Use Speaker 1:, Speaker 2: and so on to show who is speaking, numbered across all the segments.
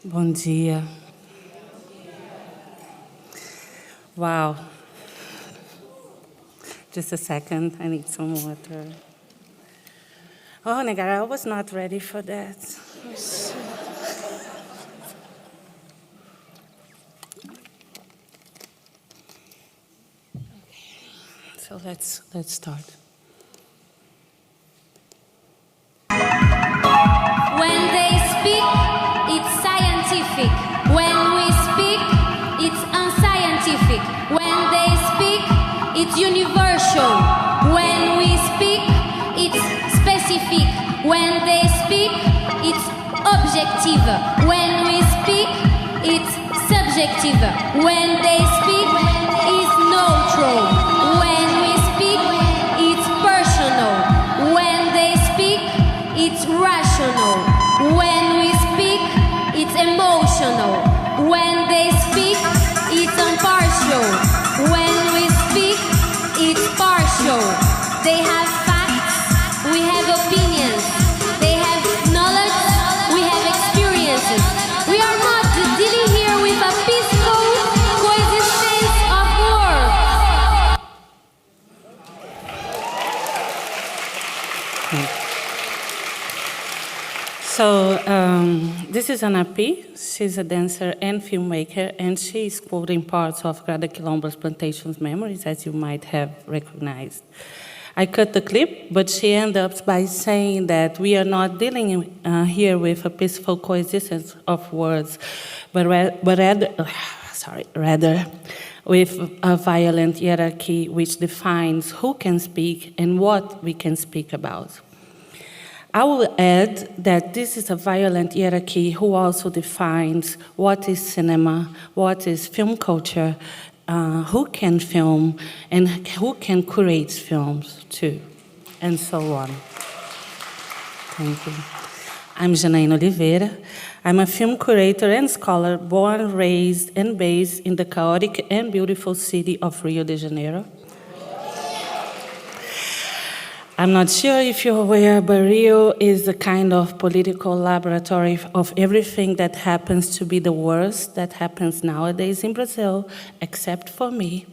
Speaker 1: Bom dia. Wow. Just a second, I need some water. Oh, Negara, I was not ready for that. So let's start.
Speaker 2: When they speak, it's scientific. When we speak, it's unscientific. When they speak, it's universal. When we speak, it's specific. When they speak, it's objective. When we speak, it's subjective. When they speak, it's neutral. When we speak, it's personal. When they speak, it's rational. When we speak, it's emotional. When they speak, it's impartial. When we speak, it's partial. They have facts, we have opinions. They have knowledge, we have experiences. We are not dealing here with a peaceful coexistence of words.
Speaker 1: So this is Ana P. She's a dancer and filmmaker, and she's quoting parts of Grada Quilombo's Plantation's memories, as you might have recognized. I cut the clip, but she ended up by saying that we are not dealing here with a peaceful coexistence of words, but rather with a violent hierarchy which defines who can speak and what we can speak about. I will add that this is a violent hierarchy who also defines what is cinema, what is film culture, who can film, and who can curate films too, and so on. Thank you. I'm Janaína Oliveira. I'm a film curator and scholar born, raised, and based in the chaotic and beautiful city of Rio de Janeiro. I'm not sure if you're aware, but Rio is a kind of political laboratory of everything that happens to be the worst that happens nowadays in Brazil, except for me.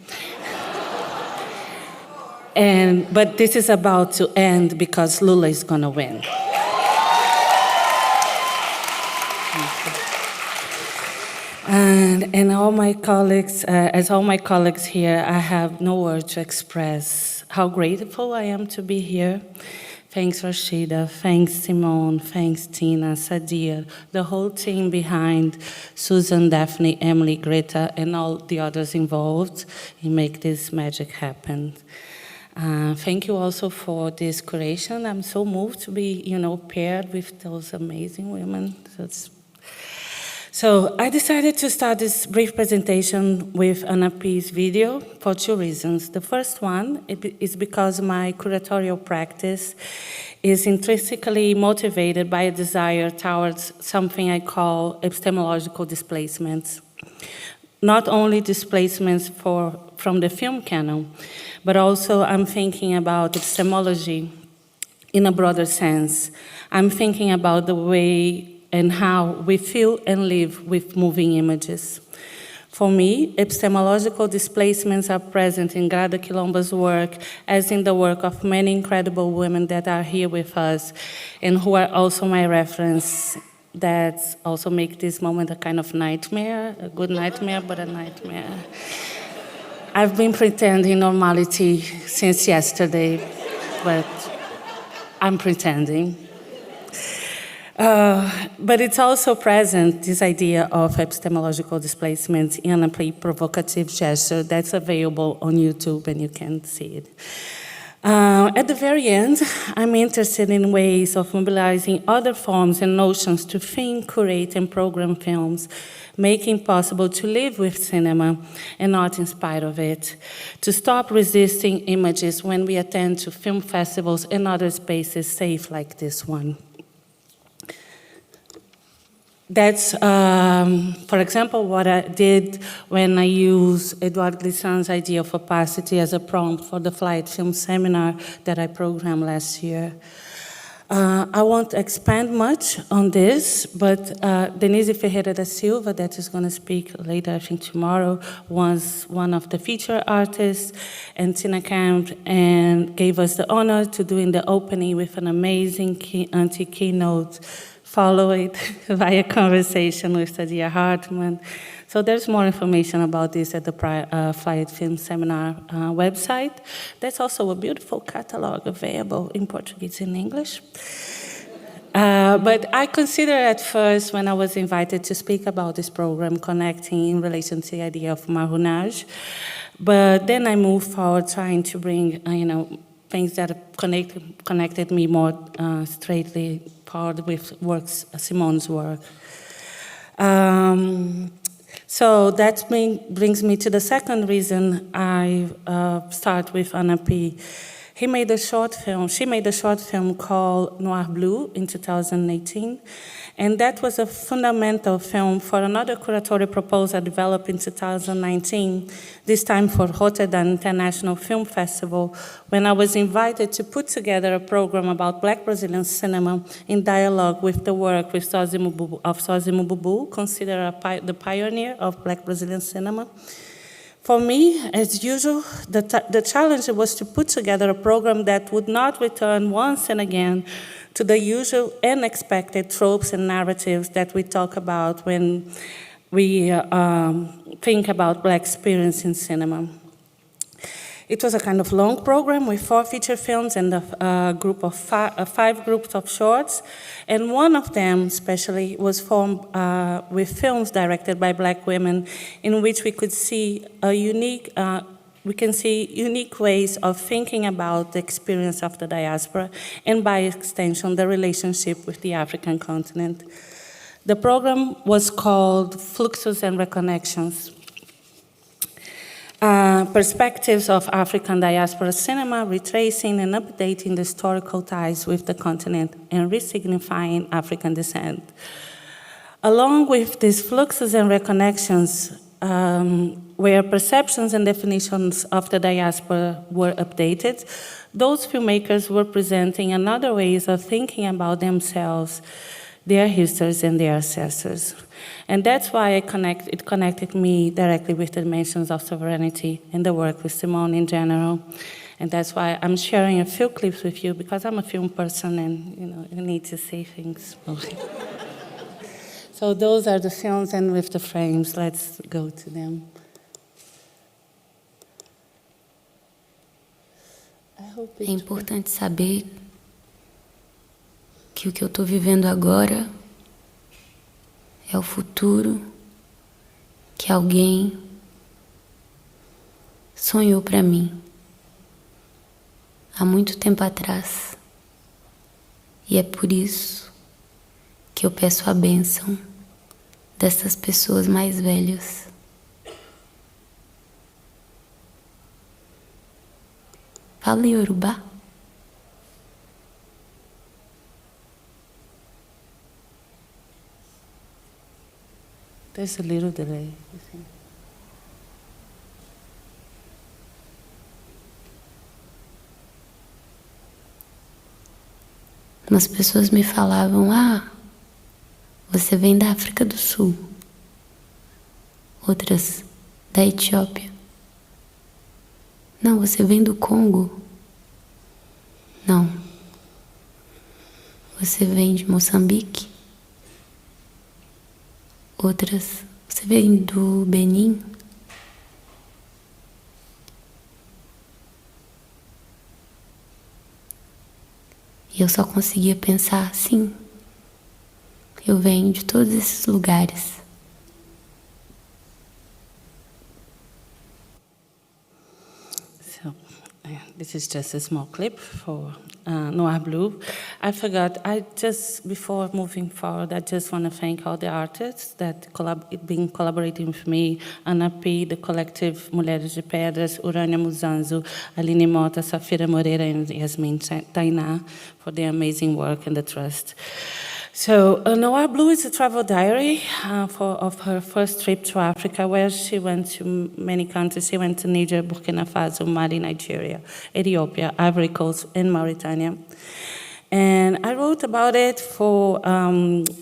Speaker 1: But this is about to end because Lula is going to win. And all my colleagues, as all my colleagues here, I have no word to express how grateful I am to be here. Thanks Rashida, thanks Simone, thanks Tina, Sadia, the whole team behind Susan, Daphne, Emily, Greta, and all the others involved in make this magic happen. Thank you also for this curation. I'm so moved to be, paired with those amazing women. So I decided to start this brief presentation with Ana P's video for two reasons. The first one is because my curatorial practice is intrinsically motivated by a desire towards something I call epistemological displacements. Not only displacements from the film canon, but also I'm thinking about epistemology in a broader sense. I'm thinking about the way and how we feel and live with moving images. For me, epistemological displacements are present in Grada Quilombo's work, as in the work of many incredible women that are here with us, and who are also my reference, that also make this moment a kind of nightmare, a good nightmare, but a nightmare. I've been pretending normality since yesterday, but I'm pretending. But it's also present, this idea of epistemological displacement, in a provocative gesture that's available on YouTube, and you can see it. At the very end, I'm interested in ways of mobilizing other forms and notions to think, curate, and program films, making possible to live with cinema and not in spite of it, to stop resisting images when we attend to film festivals and other spaces safe like this one. That's, for example, what I did when I used Edouard Glissant's idea of opacity as a prompt for the Flight Film Seminar that I programmed last year. I won't expand much on this, but Denise Ferreira da Silva, that is going to speak later, I think tomorrow, was one of the feature artists, and Tina Camp and gave us the honor to doing the opening with an amazing keynote, followed by a conversation with Sadia Hartman. So there's more information about this at the Flight Film Seminar website. There's also a beautiful catalog available in Portuguese and English. But I considered at first, when I was invited to speak about this program, connecting in relation to the idea of marronage. But then I moved forward trying to bring, things that connected me more straightly forward with Simone's work. So that brings me to the second reason I start with Anna P. She made a short film called Noir Blue in 2018, and that was a fundamental film for another curatorial proposal developed in 2019, this time for Rotterdam International Film Festival, when I was invited to put together a program about Black Brazilian cinema in dialogue with the work with Sosimo Bubu, considered the pioneer of Black Brazilian cinema. For me, as usual, the challenge was to put together a program that would not return once and again to the usual and expected tropes and narratives that we talk about when we think about Black experience in cinema. It was a kind of long program with 4 feature films and a group of 5 groups of shorts, and one of them especially was formed with films directed by Black women, in which we could see unique ways of thinking about the experience of the diaspora, and by extension, the relationship with the African continent. The program was called Fluxos and Reconnections. Perspectives of African diaspora cinema, retracing and updating the historical ties with the continent and resignifying African descent. Along with these fluxes and reconnections, where perceptions and definitions of the diaspora were updated, those filmmakers were presenting another ways of thinking about themselves, their histories, and their ancestors. And that's why it connected me directly with the dimensions of sovereignty and the work with Simone in general. And that's why I'm sharing a few clips with you, because I'm a film person and you need to see things. So those are the films, and with the frames, let's go to them.
Speaker 3: É importante saber que o que eu estou vivendo agora é o futuro que alguém sonhou para mim há muito tempo atrás. E é por isso que eu peço a bênção dessas pessoas mais velhas. Fala Yorubá?
Speaker 1: There's a little delay.
Speaker 3: Umas pessoas me falavam, você vem da África do Sul. Outras, da Etiópia. Não, você vem do Congo. Não. Você vem de Moçambique. Outras, você vem do Benin. E eu só conseguia pensar, sim, eu venho de todos esses lugares.
Speaker 1: So, this is just a small clip for Noir Blue. I forgot, before moving forward, I just want to thank all the artists that been collaborating with me, Ana P, the collective Mulheres de Pedras, Urânia Muzanzo, Aline Mota, Safira Moreira, and Yasmin Tainá for their amazing work and the trust. So, Noir Blue is a travel diary of her first trip to Africa, where she went to many countries. She went to Niger, Burkina Faso, Mali, Nigeria, Ethiopia, Ivory Coast, and Mauritania. And I wrote about it for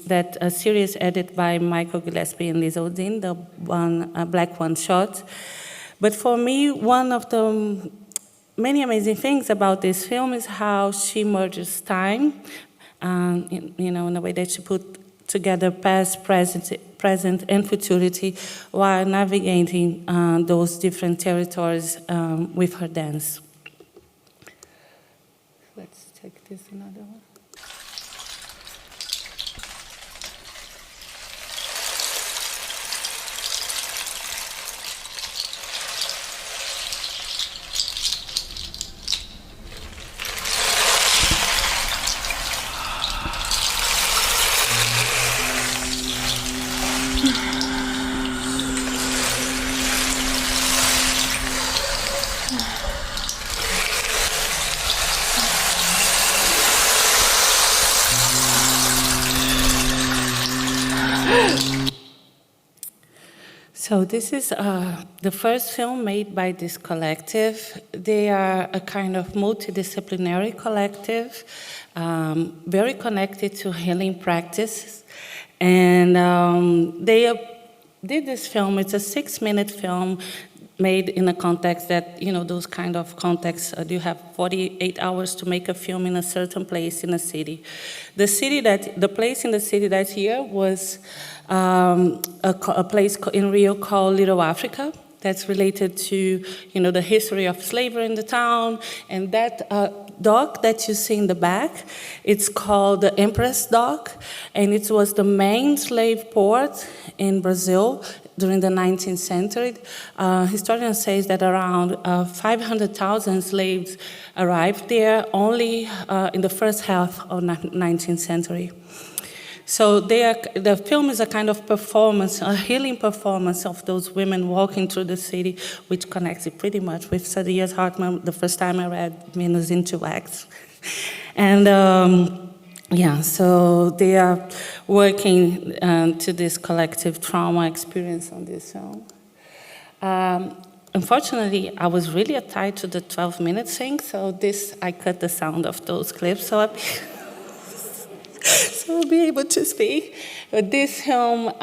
Speaker 1: that series edited by Michael Gillespie and Liz Odin, the Black One Shot. But for me, one of the many amazing things about this film is how she merges time, in a way that she put together past, present, and futurity while navigating those different territories with her dance. Let's take this another one. So this is the first film made by this collective. They are a kind of multidisciplinary collective, very connected to healing practices. And they did this film. It's a 6-minute film made in a context that, those kind of contexts, you have 48 hours to make a film in a certain place in a city. The place in the city that's here was a place in Rio called Little Africa. That's related to, the history of slavery in the town. And that dock that you see in the back, it's called the Empress Dock, and it was the main slave port in Brazil during the 19th century. Historians say that around 500,000 slaves arrived there only in the first half of the 19th century. So the film is a kind of performance, a healing performance of those women walking through the city, which connects it pretty much with Sadia's Hartman. The first time I read Venus in 2 acts. And so they are working to this collective trauma experience on this film. Unfortunately, I was really tied to the 12-minute thing, so I cut the sound of those clips, so I'll be able to speak. But this film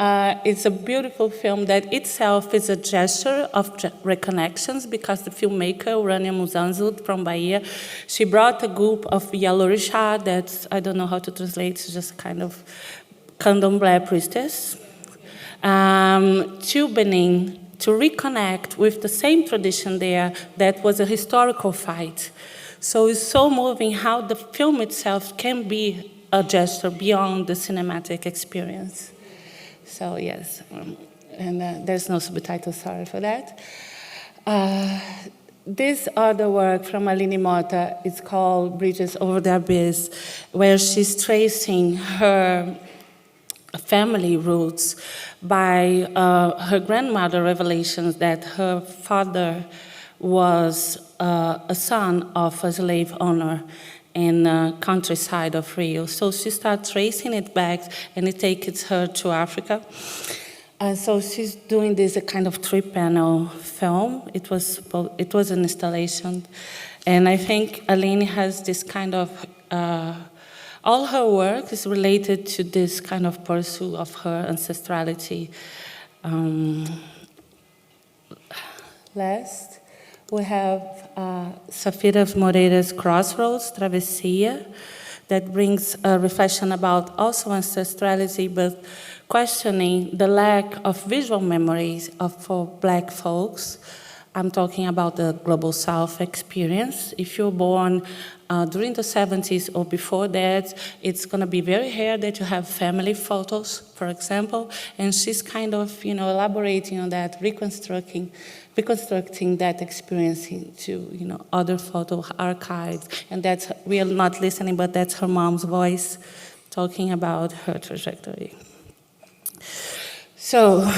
Speaker 1: is a beautiful film that itself is a gesture of reconnections, because the filmmaker, Urania Muzanzu from Bahia, she brought a group of Yalorixá, that's, I don't know how to translate, it's just kind of candomblé priestess, to Benin to reconnect with the same tradition there that was a historical fight. So it's so moving how the film itself can be a gesture beyond the cinematic experience. So yes, and there's no subtitle, sorry for that. This other work from Aline Mota is called Bridges Over the Abyss, where she's tracing her family roots by her grandmother revelations that her father was a son of a slave owner in the countryside of Rio. So she starts tracing it back, and it takes her to Africa. So she's doing this a kind of 3-panel film. It was an installation. And I think Aline has this kind of, all her work is related to this kind of pursuit of her ancestrality. Last, we have Safira Moreira's Crossroads, Travessia, that brings a reflection about also ancestrality, but questioning the lack of visual memories for Black folks. I'm talking about the Global South experience. If you're born during the 70s or before that, it's going to be very rare that you have family photos, for example, and she's kind of, elaborating on that, reconstructing that experience into, other photo archives. And that's, we are not listening, but that's her mom's voice talking about her trajectory. So,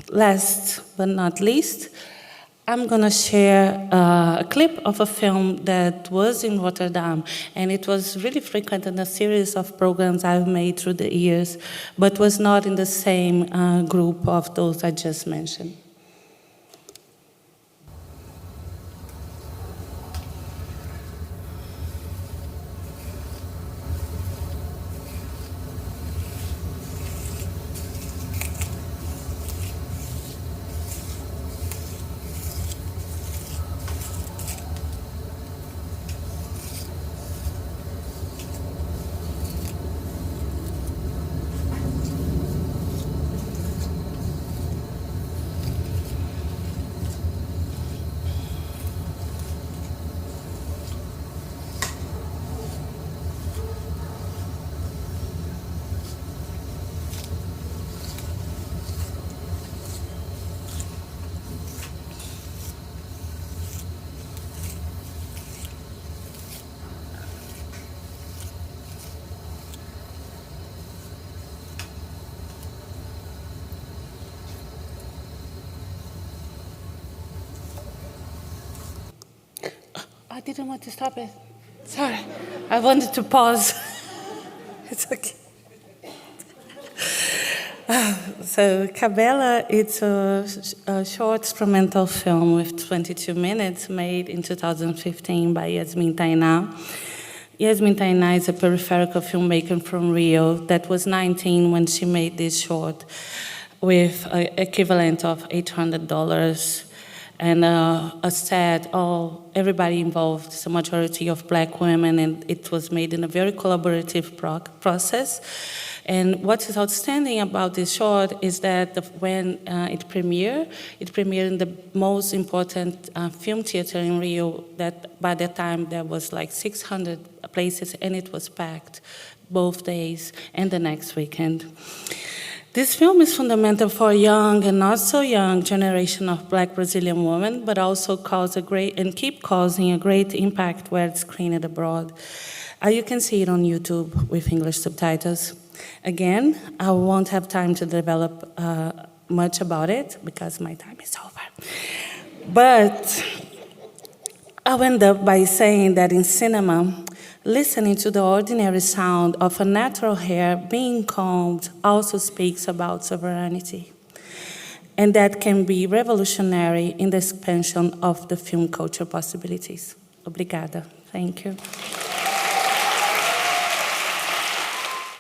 Speaker 1: last but not least, I'm going to share a clip of a film that was in Rotterdam, and it was really frequent in a series of programs I've made through the years, but was not in the same group of those I just mentioned. I didn't want to stop it. Sorry. I wanted to pause. It's okay. So Cabela, it's a short experimental film with 22 minutes made in 2015 by Yasmin Tainá. Yasmin Tainá is a peripheral filmmaker from Rio that was 19 when she made this short with an equivalent of $800 and a set, everybody involved, it's a majority of Black women, and it was made in a very collaborative process. And what is outstanding about this short is that when it premiered in the most important film theater in Rio, that by that time there was like 600 places, and it was packed both days and the next weekend. This film is fundamental for a young and not so young generation of Black Brazilian women, but also keep causing a great impact where it's screened abroad. You can see it on YouTube with English subtitles. Again, I won't have time to develop much about it because my time is over. But I'll end up by saying that in cinema, listening to the ordinary sound of a natural hair being combed also speaks about sovereignty. And that can be revolutionary in the expansion of the film culture possibilities. Obrigada. Thank you.